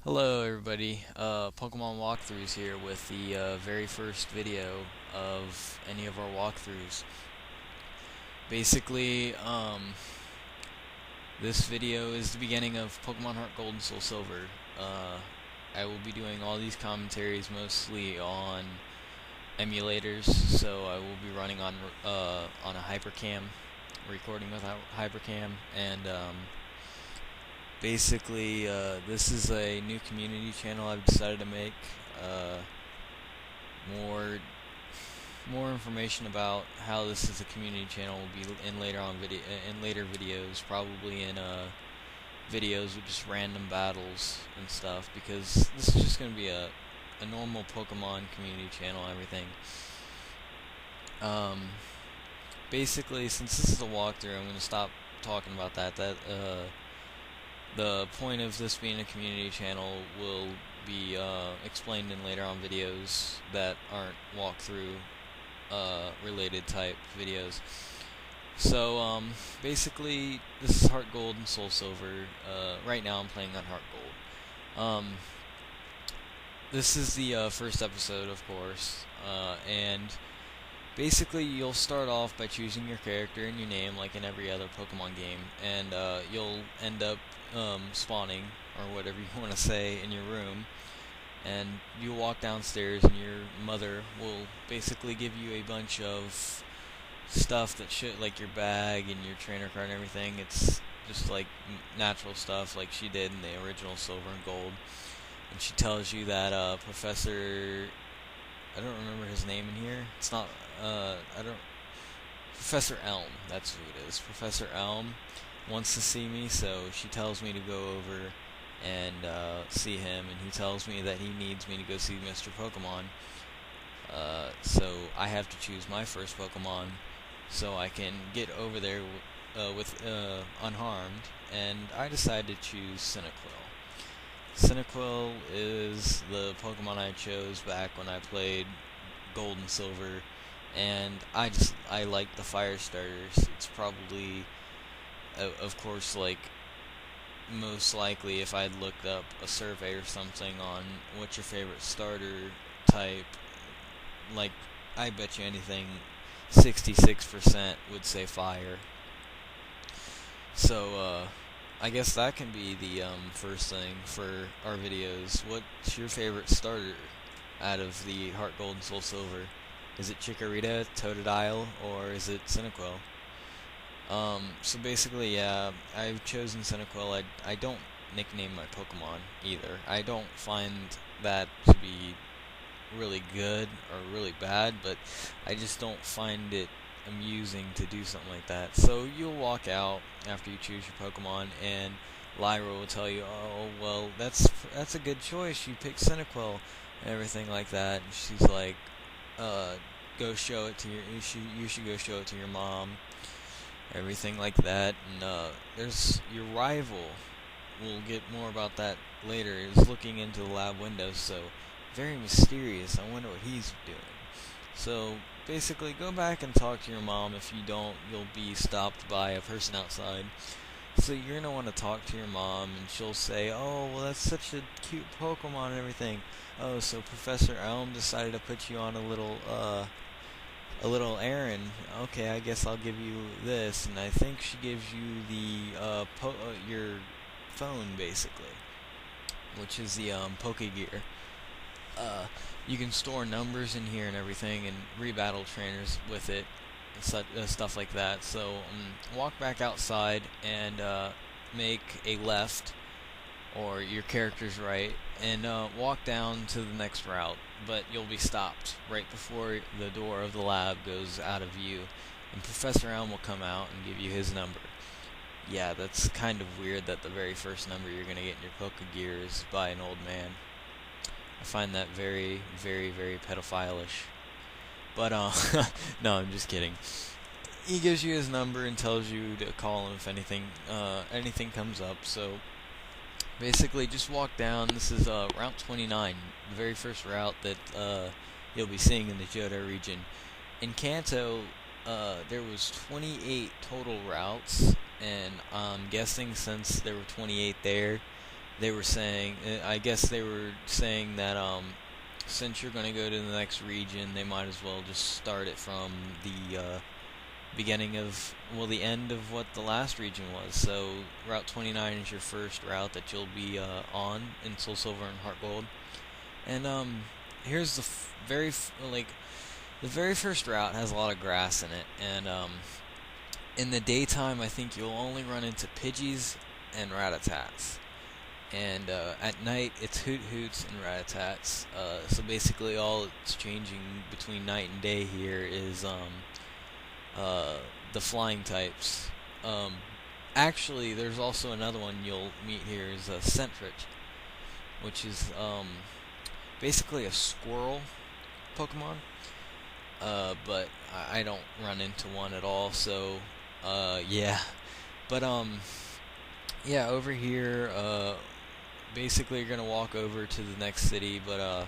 Hello everybody, Pokemon walkthroughs here with the very first video of any of our walkthroughs. Basically, this video is the beginning of Pokemon Heart Gold and Soul Silver. I will be doing all these commentaries mostly on emulators, so I will be running on a Hypercam, recording with Hypercam, and basically, this is a new community channel I've decided to make. Uh, more information about how this is a community channel will be in later videos, probably in videos with just random battles and stuff, because this is just going to be a normal Pokemon community channel and everything. Basically, since this is a walkthrough, I'm going to stop talking about that. The point of this being a community channel will be explained in later on videos that aren't walkthrough related type videos. So basically, this is Heart Gold and Soul Silver. Right now I'm playing on Heart Gold. This is the first episode, of course, and basically you'll start off by choosing your character and your name like in every other Pokemon game, and you'll end up spawning, or whatever you want to say, in your room, and you'll walk downstairs and your mother will basically give you a bunch of stuff that should, like your bag and your trainer card and everything. It's just like natural stuff like she did in the original Silver and Gold, and she tells you that Professor, I don't remember his name in here. It's not, Professor Elm, that's who it is. Professor Elm wants to see me, so she tells me to go over and see him, and he tells me that he needs me to go see Mr. Pokemon. So I have to choose my first Pokemon so I can get over there with unharmed, and I decided to choose Cyndaquil. Cyndaquil is the Pokemon I chose back when I played Gold and Silver, and I like the fire starters. It's probably, of course, like, most likely if I'd looked up a survey or something on what's your favorite starter type, like, I bet you anything 66% would say fire. So I guess that can be the first thing for our videos. What's your favorite starter out of the Heart Gold and Soul Silver? Is it Chikorita, Totodile, or is it Cyndaquil? So basically, yeah, I've chosen Cyndaquil. I don't nickname my Pokemon either. I don't find that to be really good or really bad, but I just don't find it amusing to do something like that. So you'll walk out after you choose your Pokemon, and Lyra will tell you, "Oh, well, that's a good choice. You picked Cyndaquil," and everything like that. And she's like, "Go show it to you should go show it to your mom." Everything like that, and there's your rival. We'll get more about that later. Is looking into the lab windows, so very mysterious. I wonder what he's doing. So basically, go back and talk to your mom. If you don't, you'll be stopped by a person outside. So you're gonna want to talk to your mom, and she'll say, "Oh, well, that's such a cute Pokemon and everything. Oh, so Professor Elm decided to put you on a little errand. Okay, I guess I'll give you this," and I think she gives you the your phone, basically, which is the Pokegear. You can store numbers in here and everything, and rebattle trainers with it, and stuff like that. So walk back outside and make a left, or your character's right, and walk down to the next route, but you'll be stopped right before the door of the lab goes out of view, and Professor Elm will come out and give you his number. Yeah, that's kind of weird that the very first number you're going to get in your Pokegear is by an old man. I find that very, very, very pedophile-ish. But, no, I'm just kidding. He gives you his number and tells you to call him if anything comes up, so basically, just walk down. This is Route 29, the very first route that you'll be seeing in the Johto region. In Kanto, there was 28 total routes, and I'm guessing since there were 28 there, they were saying, I guess they were saying that since you're going to go to the next region, they might as well just start it from the beginning of, well, the end of what the last region was. So Route 29 is your first route that you'll be on in Soul Silver and Heart Gold. And here's the the very first route has a lot of grass in it, and in the daytime I think you'll only run into Pidgeys and Ratatats. And at night it's Hoot Hoots and Ratatats. So basically all it's changing between night and day here is the flying types. Actually, there's also another one you'll meet here is a Sentret, which is basically a squirrel Pokemon. But I don't run into one at all, so yeah. But yeah, over here, basically you're gonna walk over to the next city, but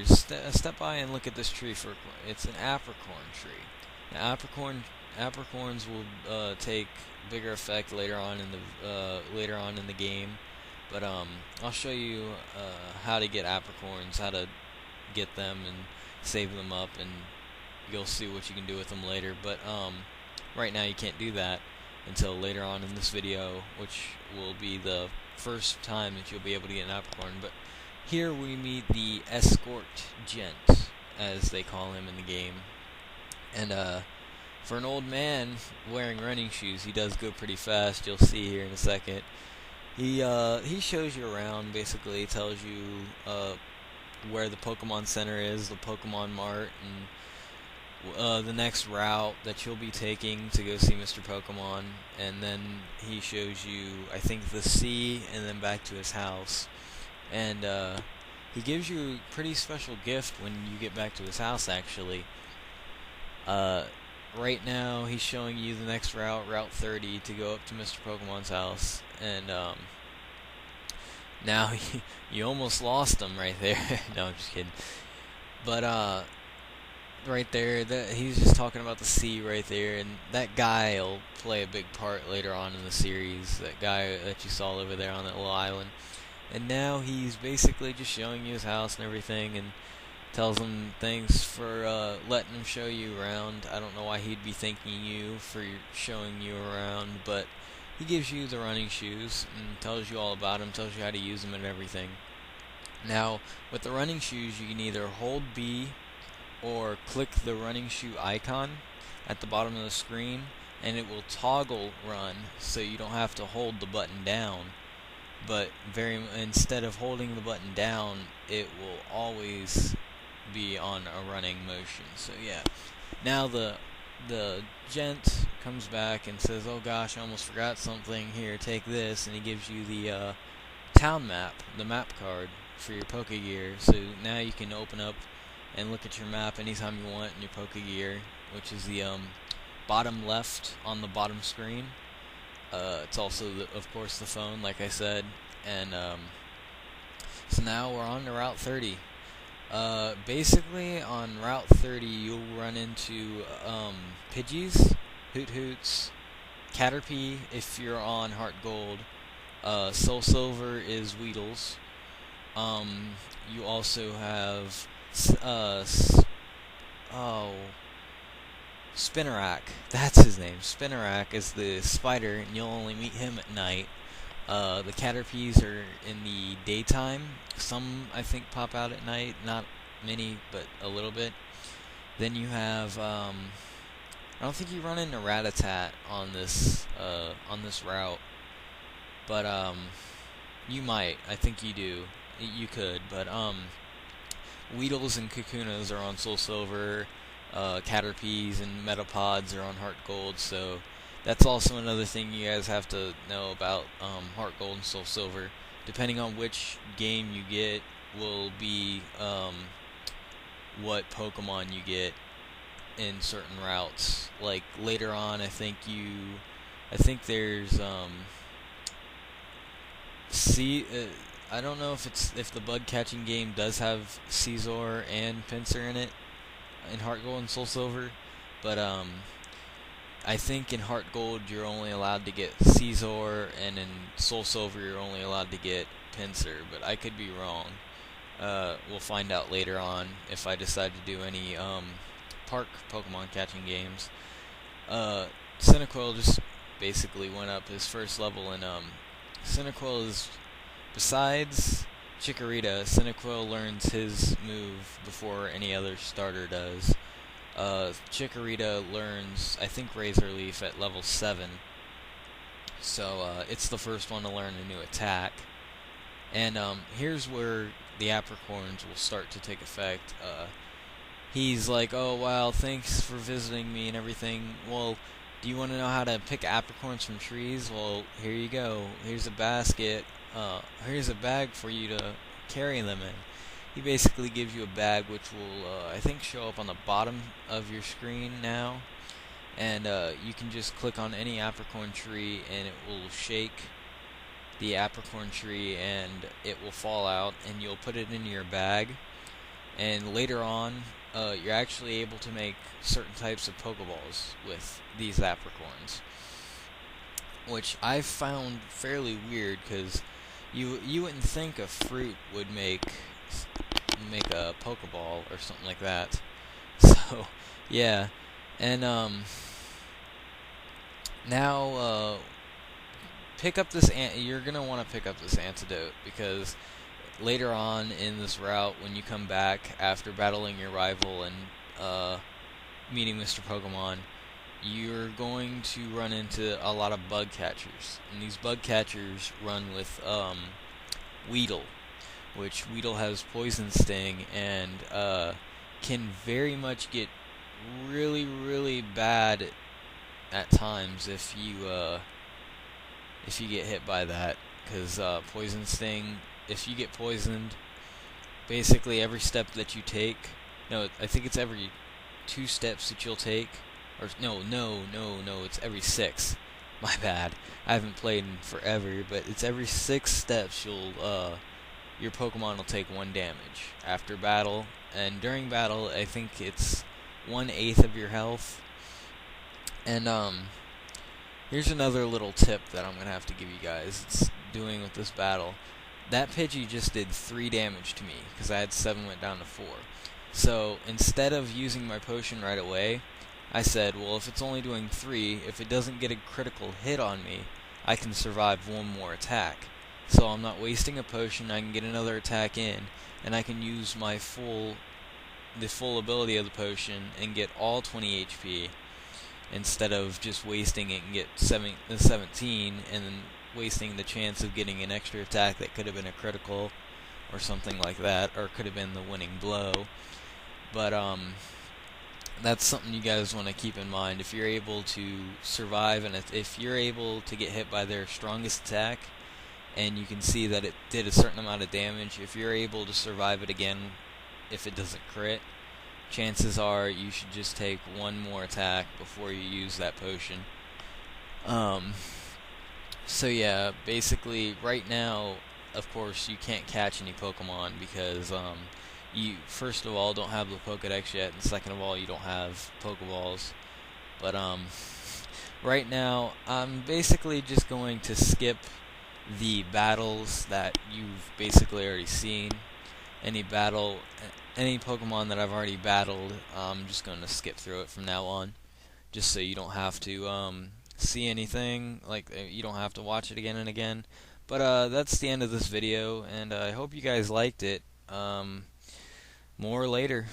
step by and look at this tree for it's an apricorn tree. Now apricorns will take bigger effect later on in the game, but I'll show you how to get apricorns, how to get them and save them up, and you'll see what you can do with them later. But right now you can't do that until later on in this video, which will be the first time that you'll be able to get an apricorn. But here we meet the Escort Gent, as they call him in the game. And for an old man wearing running shoes, he does go pretty fast. You'll see here in a second. He shows you around, basically tells you where the Pokemon Center is, the Pokemon Mart, and the next route that you'll be taking to go see Mr. Pokemon. And then he shows you, I think, the sea, and then back to his house. And he gives you a pretty special gift when you get back to his house, actually. Right now, he's showing you the next route, Route 30, to go up to Mr. Pokemon's house. And now you almost lost him right there. No, I'm just kidding. But right there, he's just talking about the sea right there, and that guy will play a big part later on in the series. That guy that you saw over there on that little island. And now he's basically just showing you his house and everything, and tells him thanks for letting him show you around. I don't know why he'd be thanking you for showing you around, but he gives you the running shoes and tells you all about them, tells you how to use them and everything. Now, with the running shoes, you can either hold B or click the running shoe icon at the bottom of the screen, and it will toggle run, so you don't have to hold the button down. But instead of holding the button down, it will always be on a running motion. So yeah, now the gent comes back and says, "Oh gosh, I almost forgot something. Here, take this," and he gives you the town map, the map card for your Pokegear. So now you can open up and look at your map anytime you want in your Pokegear, which is the bottom left on the bottom screen. It's also, of course, the phone, like I said. And so now we're on to Route 30. Basically, on Route 30, you'll run into Pidgeys, Hoot Hoots, Caterpie if you're on Heart Gold. Soul Silver is Weedles. You also have Spinarak, that's his name. Spinarak is the spider, and you'll only meet him at night. The Caterpies are in the daytime. Some, I think, pop out at night. Not many, but a little bit. Then you have, I don't think you run into Rattata on this route. But, you might. I think you do. You could, but, Weedles and Kakunas are on Soul Silver. Caterpies and Metapods are on Heart Gold, so that's also another thing you guys have to know about Heart Gold and Soul Silver. Depending on which game you get will be what Pokemon you get in certain routes. Like later on, I think there's I don't know if the bug catching game does have Caesar and Pinsir in it in Heart Gold and Soul Silver, but I think in Heart Gold you're only allowed to get Caesar, and in Soul Silver you're only allowed to get Pinsir, but I could be wrong. We'll find out later on if I decide to do any park Pokemon catching games. Cyndaquil just basically went up his first level, and Cyndaquil is, besides Chikorita, Cyndaquil learns his move before any other starter does. Chikorita learns, I think, Razor Leaf at level 7, so it's the first one to learn a new attack. And here's where the apricorns will start to take effect. He's like, oh wow, thanks for visiting me and everything. Well, do you want to know how to pick apricorns from trees? Well, here you go. Here's a basket. Here's a bag for you to carry them in. He basically gives you a bag which will, I think, show up on the bottom of your screen now. And you can just click on any apricorn tree and it will shake the apricorn tree and it will fall out, and you'll put it in your bag. And later on, you're actually able to make certain types of Pokeballs with these apricorns, which I've found fairly weird, because you wouldn't think a fruit would make a Pokeball or something like that. So yeah, and now pick up this. You're gonna want to pick up this antidote, because later on in this route, when you come back after battling your rival and meeting Mr. Pokemon, you're going to run into a lot of bug catchers, and these bug catchers run with Weedle, which Weedle has Poison Sting, and can very much get really bad at times if you get hit by that, because Poison Sting, if you get poisoned, basically every step that you take, no, I think it's every 2 steps that you'll take, or no, it's every 6. My bad. I haven't played in forever, but it's every 6 steps your Pokemon will take 1 damage after battle, and during battle I think it's 1/8 of your health. And here's another little tip that I'm gonna have to give you guys. It's doing with this battle. That Pidgey just did 3 damage to me, because I had 7, went down to 4. So instead of using my potion right away, I said, well, if it's only doing 3, if it doesn't get a critical hit on me, I can survive 1 more attack. So I'm not wasting a potion, I can get another attack in, and I can use the full ability of the potion and get all 20 HP, instead of just wasting it and get 17, and then wasting the chance of getting an extra attack that could have been a critical or something like that, or could have been the winning blow. But that's something you guys want to keep in mind. If you're able to survive, and if you're able to get hit by their strongest attack, and you can see that it did a certain amount of damage, if you're able to survive it again, if it doesn't crit, chances are you should just take 1 more attack before you use that potion. So yeah, basically right now, of course, you can't catch any Pokemon, because you, first of all, don't have the Pokedex yet, and second of all, you don't have Pokeballs. But right now, I'm basically just going to skip the battles that you've basically already seen. Any Pokemon that I've already battled, I'm just going to skip through it from now on, just so you don't have to see anything, like you don't have to watch it again and again. But that's the end of this video, and I hope you guys liked it. More later.